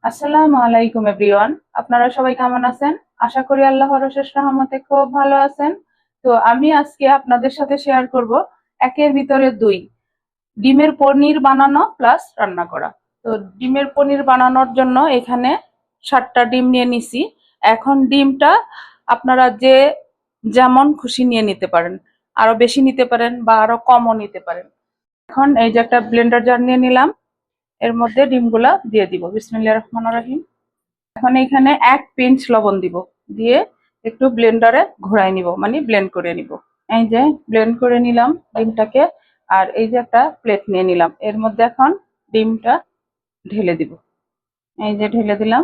আসসালামু আলাইকুম এভরিওয়ান। আপনারা সবাই কেমন আছেন? আশা করি আল্লাহর অশেষ রহমতে খুব ভালো আছেন। তো আমি আজকে আপনাদের সাথে শেয়ার করব একের ভিতরে দুই, ডিমের পনির বানানো প্লাস রান্না করা। তো ডিমের পনির বানানোর জন্য এখানে 7টা ডিম নিয়ে নিছি। এখন ডিমটা আপনারা যে যেমন খুশি নিয়ে নিতে পারেন, আরো বেশি নিতে পারেন বা আরো কমও নিতে পারেন। এখন এই যে একটা ব্লেন্ডার জার নিয়ে নিলাম, এর মধ্যে ডিমগুলা দিয়ে দিব। বিসমিল্লাহির রহমানির রহিম। এখন এখানে 1 পিঞ্চ লবণ দিব, দিয়ে একটু ব্লেন্ডারে ঘোরাই নিব, মানে ব্লেন্ড করে নিব। এই যে ব্লেন্ড করে নিলাম ডিমটাকে। আর এই যে একটা প্লেট নিয়ে নিলাম, এর মধ্যে এখন ডিমটা ঢেলে দিব। এই যে ঢেলে দিলাম।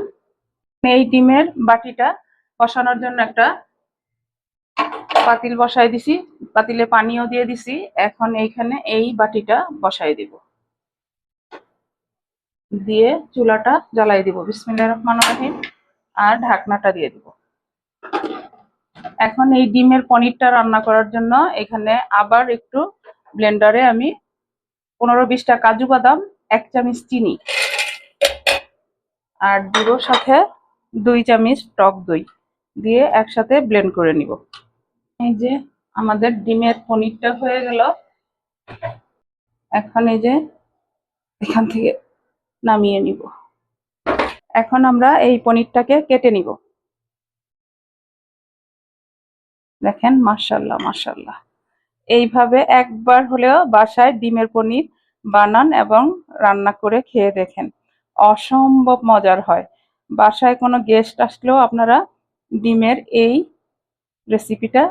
এই ডিমের বাটিটা বসানোর জন্য একটা পাতিল বসাই দিছি, পাতিলে পানিও দিয়ে দিছি। এখন এইখানে এই বাটিটা বসাই দিব, দিয়ে চুলাটা জ্বালাই দিব। বিসমিল্লাহির রহমানির রহিম। আর ঢাকনাটা দিয়ে দিব। এখন এই ডিমের পনিরটা রান্না করার জন্য এখানে আবার একটু ব্লেন্ডারে আমি 15-20টা কাজু বাদাম, 1 চামচ চিনি আর দিব সাথে 2 চামচ টক দই দিয়ে একসাথে ব্লেন্ড করে নিব। এই যে আমাদের ডিমের পনিরটা হয়ে গেল। এখন এই যে এখান থেকে নামিয়ে নিব। এখন আমরা এই পনিরটাকে কেটে নিব। দেখেন, মাশাআল্লাহ মাশাআল্লাহ। এইভাবে একবার হলেও বাসায় ডিমের পনির বানান এবং রান্না করে খেয়ে দেখেন, অসম্ভব মজার হয়। বাসায় কোনো গেস্ট আসলেও আপনারা ডিমের এই রেসিপিটা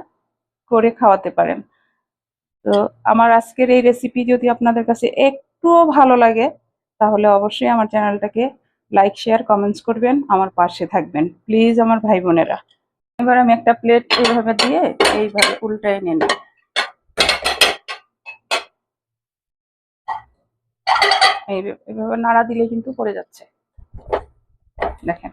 করে খাওয়াতে পারেন। তো আমার আজকের এই রেসিপি যদি আপনাদের কাছে একটুও ভালো লাগে, তাহলে অবশ্যই আমার চ্যানেলটাকে লাইক, শেয়ার, কমেন্টস করবেন, আমার পাশে থাকবেন প্লিজ আমার ভাই বোনেরা। এবার আমি একটা প্লেট এইভাবে দিয়ে এইভাবে উল্টায় নিয়ে নিই। এইভাবে নাড়া দিলে কিন্তু পড়ে যাচ্ছে, দেখেন।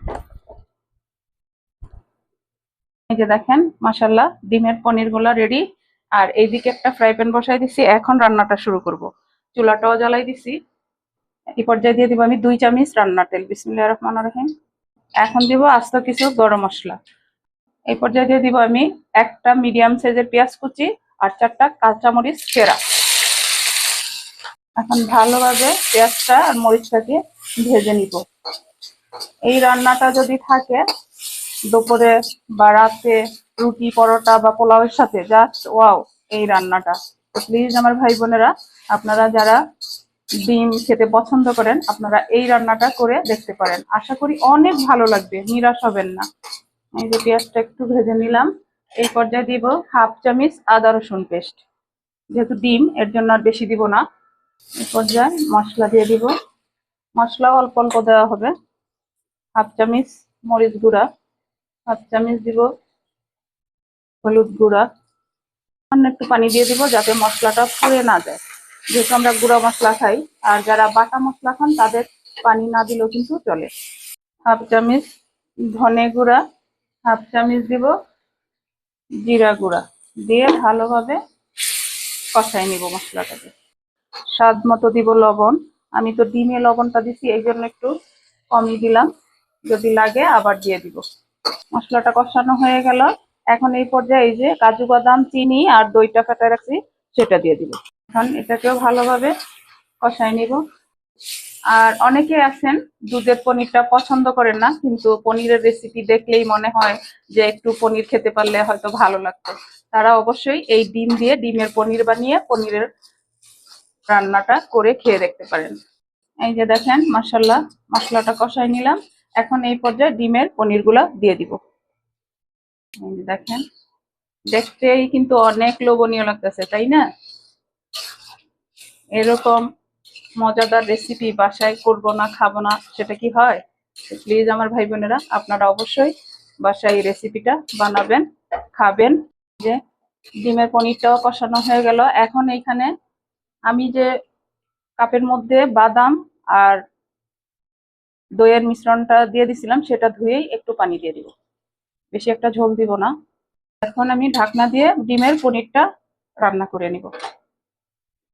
এই যে দেখেন, মাশাআল্লাহ ডিমের পনির গুলা রেডি। আর এইদিকে একটা ফ্রাই প্যান বসাই দিছি, এখন রান্নাটা শুরু করব। চুলাটাও জ্বালাই দিছি। এই পর্যায়ে দিয়ে দিব আমি 2 চামচ রান্নার তেল। বিসমিল্লাহির রহমানির রহিম। এখন দিব আস্ত কিছু গরম মশলা। এই পর্যায়ে দিয়ে দিব আমি একটা মিডিয়াম সাইজের পেঁয়াজ কুচি আর 4টা কাঁচামরিচ চেরা। এখন ভালোভাবে পেঁয়াজটা আর মরিচটাকে ভেজে নিব। এই রান্নাটা যদি থাকে দুপুরে বা রাতে রুটি, পরোটা বা পোলাওয়ের সাথে, জাস্ট ওয়াও এই রান্নাটা। তো প্লিজ আমার ভাই বোনেরা, আপনারা যারা ডিম খেতে পছন্দ করেন, আপনারা এই রান্নাটা করে দেখতে পারেন। আশা করি অনেক ভালো লাগবে, নিরাশ হবেন না। এই যে পেঁয়াজটা একটু ভেজে নিলাম। এই পর্যায়ে দিব 1/2 চামচ আদা রসুন পেস্ট। যেহেতু ডিম, এর জন্য আর বেশি দিব না। এই পর্যায়ে মশলা দিয়ে দিব। মশলা অল্প অল্প দেওয়া হবে। 1/2 চামচ মরিচ গুঁড়া, 1/2 চামচ দিব হলুদ গুঁড়া। সামান্য একটু পানি দিয়ে দিব যাতে মশলাটা পুড়ে না যায়, যেহেতু আমরা গুঁড়া মশলা খাই। আর যারা বাটা মশলা খান তাদের পানি না দিলেও কিন্তু চলে। 1/2 চামচ ধনে গুঁড়া, 1/2 চামচ দিব জিরা গুঁড়া, দিয়ে ভালোভাবে কষাই নিব মশলাটাকে। স্বাদ মতো দিব লবণ। আমি তো ডিমে লবণটা দিছি, এই জন্য একটু কমই দিলাম, যদি লাগে আবার দিয়ে দিব। মশলাটা কষানো হয়ে গেল। এখন এই পর্যায়ে এই যে কাজু বাদাম, চিনি আর দইটা ফেটে রাখছি, সেটা দিয়ে দিব। এখন এটাকেও ভালোভাবে কষাই নিব। আর অনেকে আছেন দুধের পনিরটা পছন্দ করেন না, কিন্তু পনিরের রেসিপি দেখলেই মনে হয় যে একটু পনির খেতে পারলে হয়তো ভালো লাগতো। তারা অবশ্যই এই ডিম দিয়ে ডিমের পনির বানিয়ে পনিরের রান্নাটা করে খেয়ে দেখতে পারেন। এই যে দেখেন, মাশাআল্লাহ মশলাটা কষাই নিলাম। এখন এই পর্যায়ে ডিমের পনিরগুলা দিয়ে দিব। এই যে দেখেন, দেখতেই কিন্তু অনেক লোভনীয় লাগতেছে, তাই না? এরকম মজাদার রেসিপি বাসায় করব না, খাবো না, সেটা কি হয়? প্লিজ আমার ভাই বোনেরা, আপনারা অবশ্যই বাসায় এই রেসিপিটা বানাবেন, খাবেন। যে ডিমের পনিরটাও কষানো হয়ে গেল। এখন এইখানে আমি যে কাপের মধ্যে বাদাম আর দইয়ের মিশ্রণটা দিয়ে দিছিলাম, সেটা ধুয়েই একটু পানি দিয়ে দিব, বেশি একটা ঝোল দিব না। এখন আমি ঢাকনা দিয়ে ডিমের পনিরটা রান্না করে নিব।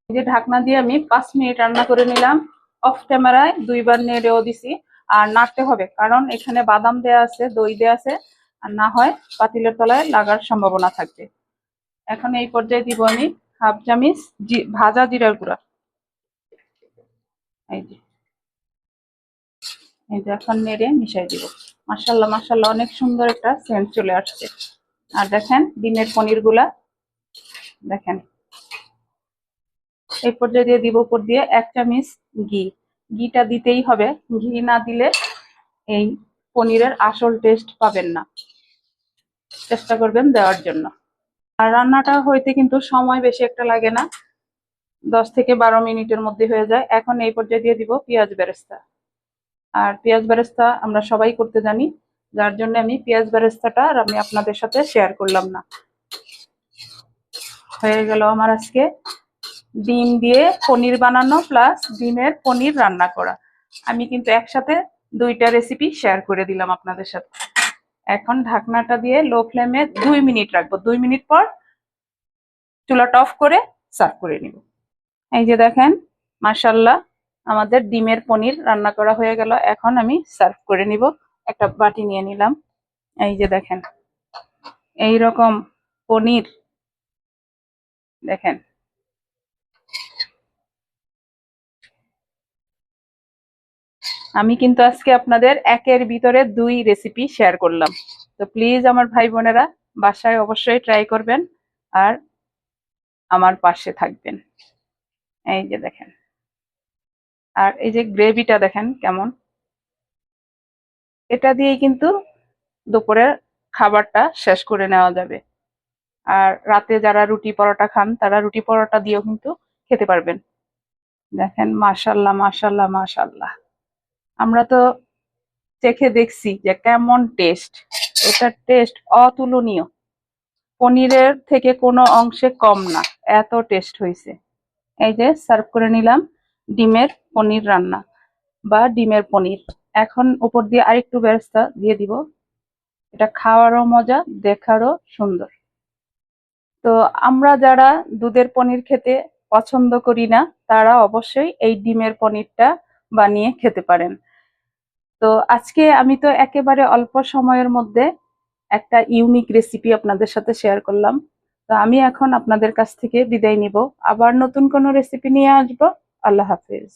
এই যে ঢাকনা দিয়ে আমি 5 মিনিট রান্না করে নিলাম। অফ ক্যামেরায় 2বার নেড়েও দিছি। আর নাড়তে হবে, কারণ এখানে বাদাম দেয়া আছে, দই দেয়া আছে, আর না হয় পাতিলের তলায় লাগার সম্ভাবনা থাকবে। এখন এই পর্যায়ে দিব আমি হাফ চামচ ভাজা জিরার গুঁড়া। এই যে এখন নেড়ে মিশাই দিব। মাশাআল্লাহ মাশাআল্লাহ, অনেক সুন্দর একটা সেন্ট চলে আসছে। আর দেখেন ডিমের পনির গুলা দেখেন। এই পর্যায়ে দিয়ে দিব উপর দিয়ে 1 চামচ ঘি। ঘিটা দিতেই হবে, ঘি না দিলে এই পনিরের আসল টেস্ট পাবেন না। চেষ্টা করবেন দেওয়ার জন্য। আর রান্নাটা হইতে কিন্তু সময় বেশি একটা লাগে না, 10 থেকে 12 মিনিটের মধ্যে হয়ে যায়। এখন এই পর্যায়ে দিয়ে দিব পেঁয়াজ বেরেস্তা। আর পেঁয়াজ বেরেস্তা আমরা সবাই করতে জানি, যার জন্য আমি পেঁয়াজ বেরেস্তাটা আর আমি আপনাদের সাথে শেয়ার করলাম না। হয়ে গেল আমার আজকে ডিম দিয়ে পনির বানানো প্লাস ডিমের পনির রান্না করা। আমি কিন্তু একসাথে 2টা রেসিপি শেয়ার করে দিলাম আপনাদের সাথে। এখন ঢাকনাটা দিয়ে লো ফ্লেমে 2 মিনিট রাখবো। 2 মিনিট পর চুলাটা অফ করে সার্ভ করে নিব। এই যে দেখেন, মাশাআল্লাহ আমাদের ডিমের পনির রান্না করা হয়ে গেল। এখন আমি সার্ভ করে নিব। একটা বাটি নিয়ে নিলাম। এই যে দেখেন, এই রকম পনির দেখেন। আমি কিন্তু আজকে আপনাদের 1-এর ভিতরে 2 রেসিপি শেয়ার করলাম। তো প্লিজ আমার ভাই বোনেরা বাসায় অবশ্যই ট্রাই করবেন আর আমার পাশে থাকবেন। এই যে দেখেন, আর এই যে গ্রেভিটা দেখেন কেমন। এটা দিয়েই কিন্তু দুপুরের খাবারটা শেষ করে নেওয়া যাবে। আর রাতে যারা রুটি পরোটা খান তারা রুটি পরোটা দিয়েও কিন্তু খেতে পারবেন। দেখেন মাশাআল্লাহ মাশাআল্লাহ মাশাআল্লাহ। আমরা তো চেখে দেখছি যে কেমন টেস্ট, এটার টেস্ট অতুলনীয়। পনিরের থেকে কোনো অংশে কম না, এত টেস্ট হয়েছে। এই যে সার্ভ করে নিলাম ডিমের পনির রান্না বা ডিমের পনির। এখন উপর দিয়ে আরেকটু বেরেস্তা দিয়ে দিব। এটা খাওয়ারও মজা, দেখারও সুন্দর। তো আমরা যারা দুধের পনির খেতে পছন্দ করি না, তারা অবশ্যই এই ডিমের পনিরটা বানিয়ে খেতে পারেন। তো আজকে আমি তো একেবারে অল্প সময়ের মধ্যে একটা ইউনিক রেসিপি আপনাদের সাথে শেয়ার করলাম। তো আমি এখন আপনাদের কাছ থেকে বিদায় নিব। আবার নতুন কোনো রেসিপি নিয়ে আসবো। আল্লাহ হাফেজ।